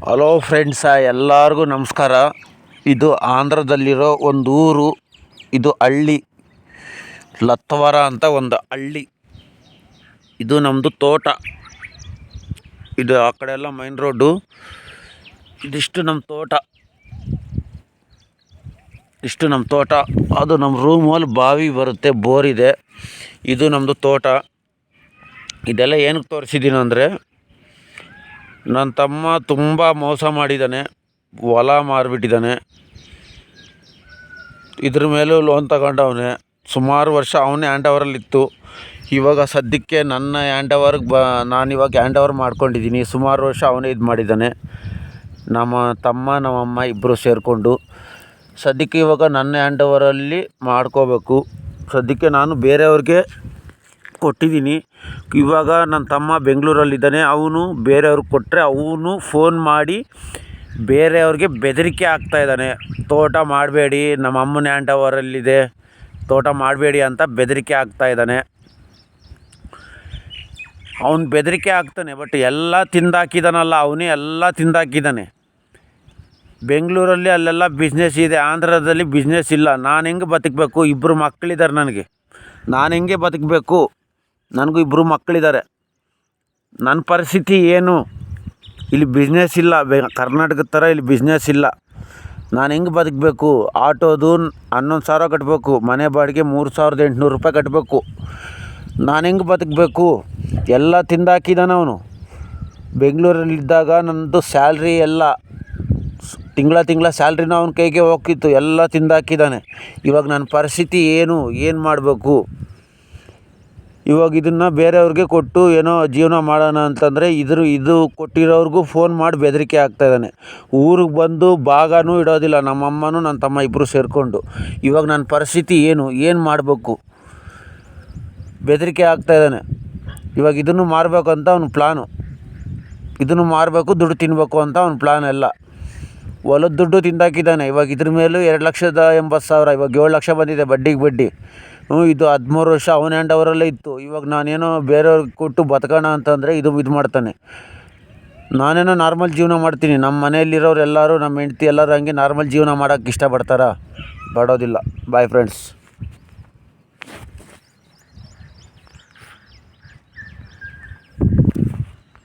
Hello friends, ಎಲ್ಲರಿಗೂ ನಮಸ್ಕಾರ. ಇದು ಆಂಧ್ರದಲ್ಲಿರೋ ಒಂದು ಊರು. ಇದು ಹಳ್ಳಿ, ಲತ್ತವರ ಅಂತ ಒಂದು ಹಳ್ಳಿ. ಇದು ನಮ್ಮದು ತೋಟ. ಇದು ಆ ಕಡೆ ಎಲ್ಲ ಮೈನ್ ರೋಡು. ಇದಿಷ್ಟು ನಮ್ಮ ತೋಟ. ಅದು ನಮ್ಮ ರೂಮಲ್ಲಿ ಬಾವಿ ಬರುತ್ತೆ, ಬೋರ್ ಇದೆ. ಇದು ನಮ್ಮದು ತೋಟ. ಇದೆಲ್ಲ ಏನಕ್ಕೆ ತೋರಿಸಿದ್ದೀನಿ ಅಂದರೆ, ನನ್ನ ತಮ್ಮ ತುಂಬ ಮೋಸ ಮಾಡಿದ್ದಾನೆ, ಹೊಲ ಮಾರಿಬಿಟ್ಟಿದ್ದಾನೆ. ಇದ್ರ ಮೇಲೂ ಲೋನ್ ತಗೊಂಡವನೆ. ಸುಮಾರು ವರ್ಷ ಅವನೇ ಹ್ಯಾಂಡ್ ಓವರಲ್ಲಿತ್ತು. ಇವಾಗ ಸದ್ಯಕ್ಕೆ ನನ್ನ ಹ್ಯಾಂಡ್ ಓವರ್ಗೆ ನಾನಿವಾಗ ಹ್ಯಾಂಡ್ ಓವರ್ ಮಾಡ್ಕೊಂಡಿದ್ದೀನಿ. ಸುಮಾರು ವರ್ಷ ಅವನೇ ಇದು ಮಾಡಿದ್ದಾನೆ, ನಮ್ಮ ತಮ್ಮ ನಮ್ಮಮ್ಮ ಇಬ್ಬರು ಸೇರಿಕೊಂಡು. ಸದ್ಯಕ್ಕೆ ಇವಾಗ ನನ್ನ ಹ್ಯಾಂಡ್ ಓವರಲ್ಲಿ ಮಾಡ್ಕೋಬೇಕು. ಸದ್ಯಕ್ಕೆ ನಾನು ಬೇರೆಯವ್ರಿಗೆ ಕೊಟ್ಟಿದ್ದೀನಿ. ಇವಾಗ ನನ್ನ ತಮ್ಮ ಬೆಂಗಳೂರಲ್ಲಿದ್ದಾನೆ. ಅವನು ಬೇರೆಯವ್ರಿಗೆ ಕೊಟ್ಟರೆ ಅವನು ಫೋನ್ ಮಾಡಿ ಬೇರೆಯವ್ರಿಗೆ ಬೆದರಿಕೆ ಹಾಕ್ತಾಯಿದ್ದಾನೆ. ತೋಟ ಮಾಡಬೇಡಿ, ನಮ್ಮ ಅಮ್ಮನ ಹ್ಯಾಂಡ್ ಓವರಲ್ಲಿದೆ, ತೋಟ ಮಾಡಬೇಡಿ ಅಂತ ಬೆದರಿಕೆ ಹಾಕ್ತಾಯಿದ್ದಾನೆ. ಅವನು ಬೆದರಿಕೆ ಹಾಕ್ತಾನೆ, ಬಟ್ ಎಲ್ಲ ತಿಂದಾಕಿದ್ದಾನಲ್ಲ, ಅವನೇ ಎಲ್ಲ ತಿಂದಾಕಿದ್ದಾನೆ. ಬೆಂಗಳೂರಲ್ಲಿ ಅಲ್ಲೆಲ್ಲ ಬಿಸ್ನೆಸ್ ಇದೆ, ಆಂಧ್ರದಲ್ಲಿ ಬಿಸ್ನೆಸ್ ಇಲ್ಲ. ನಾನು ಹೆಂಗೆ ಬದುಕಬೇಕು? ಇಬ್ಬರು ಮಕ್ಕಳಿದ್ದಾರೆ ನನಗೆ. ನಾನು ಹೆಂಗೆ ಬದುಕಬೇಕು? ನನಗೂ ಇಬ್ಬರು ಮಕ್ಕಳಿದ್ದಾರೆ. ನನ್ನ ಪರಿಸ್ಥಿತಿ ಏನು? ಇಲ್ಲಿ ಬಿಸ್ನೆಸ್ ಇಲ್ಲ, ಕರ್ನಾಟಕದ ಥರ ಇಲ್ಲಿ ಬಿಸ್ನೆಸ್ ಇಲ್ಲ. ನಾನು ಹೆಂಗೆ ಬದುಕಬೇಕು? ಆಟೋದು 11,000 ಕಟ್ಟಬೇಕು, ಮನೆ ಬಾಡಿಗೆ 3,800 ರೂಪಾಯಿ ಕಟ್ಟಬೇಕು. ನಾನು ಹೆಂಗೆ ಬದುಕಬೇಕು? ಎಲ್ಲ ತಿಂದಾಕಿದ್ದಾನೆ ಅವನು. ಬೆಂಗಳೂರಲ್ಲಿದ್ದಾಗ ನನ್ನದು ಸ್ಯಾಲ್ರಿ ಎಲ್ಲ ತಿಂಗಳ ಸ್ಯಾಲ್ರಿನ ಅವನ ಕೈಗೆ ಹೋಗ್ತಿತ್ತು, ಎಲ್ಲ ತಿಂದಾಕಿದ್ದಾನೆ. ಇವಾಗ ನನ್ನ ಪರಿಸ್ಥಿತಿ ಏನು ಮಾಡಬೇಕು? ಇವಾಗ ಇದನ್ನು ಬೇರೆಯವ್ರಿಗೆ ಕೊಟ್ಟು ಏನೋ ಜೀವನ ಮಾಡೋಣ ಅಂತಂದರೆ ಇದು ಕೊಟ್ಟಿರೋರ್ಗೂ ಫೋನ್ ಮಾಡಿ ಬೆದರಿಕೆ ಆಗ್ತಾಯಿದ್ದಾನೆ. ಊರಿಗೆ ಬಂದು ಭಾಗನೂ ಇಡೋದಿಲ್ಲ, ನಮ್ಮಮ್ಮನೂ ನನ್ನ ತಮ್ಮ ಇಬ್ಬರು ಸೇರಿಕೊಂಡು. ಇವಾಗ ನನ್ನ ಪರಿಸ್ಥಿತಿ ಏನು ಮಾಡಬೇಕು? ಬೆದರಿಕೆ ಆಗ್ತಾಯಿದ್ದಾನೆ. ಇವಾಗ ಇದನ್ನು ಮಾರಬೇಕು ಅಂತ ಅವ್ನ ಪ್ಲ್ಯಾನು. ಇದನ್ನು ಮಾರಬೇಕು, ದುಡ್ಡು ತಿನ್ನಬೇಕು ಅಂತ ಅವ್ನ ಪ್ಲ್ಯಾನ್ ಎಲ್ಲ. ಹೊಲದ ದುಡ್ಡು ತಿಂದಾಕಿದ್ದಾನೆ. ಇವಾಗ ಇದ್ರ ಮೇಲೂ 2,80,000, ಇವಾಗ 7 ಲಕ್ಷ ಬಂದಿದೆ ಬಡ್ಡಿಗೆ ಬಡ್ಡಿ. ಇದು 13 ವರ್ಷ ಅವನ ಹ್ಯಾಂಡ್ ಓವರಲ್ಲೇ ಇತ್ತು. ಇವಾಗ ನಾನೇನೋ ಬೇರೆಯವ್ರಿಗೆ ಕೊಟ್ಟು ಬದುಕೋಣ ಅಂತಂದರೆ ಇದು ಮಾಡ್ತಾನೆ. ನಾನೇನೋ ನಾರ್ಮಲ್ ಜೀವನ ಮಾಡ್ತೀನಿ. ನಮ್ಮ ಮನೆಯಲ್ಲಿರೋರು ಎಲ್ಲರೂ, ನಮ್ಮ ಹೆಂಡ್ತಿ ಎಲ್ಲರೂ ಹಂಗೆ ನಾರ್ಮಲ್ ಜೀವನ ಮಾಡೋಕ್ಕೆ ಇಷ್ಟಪಡ್ತಾರಾ? ಪಡೋದಿಲ್ಲ. Bye friends.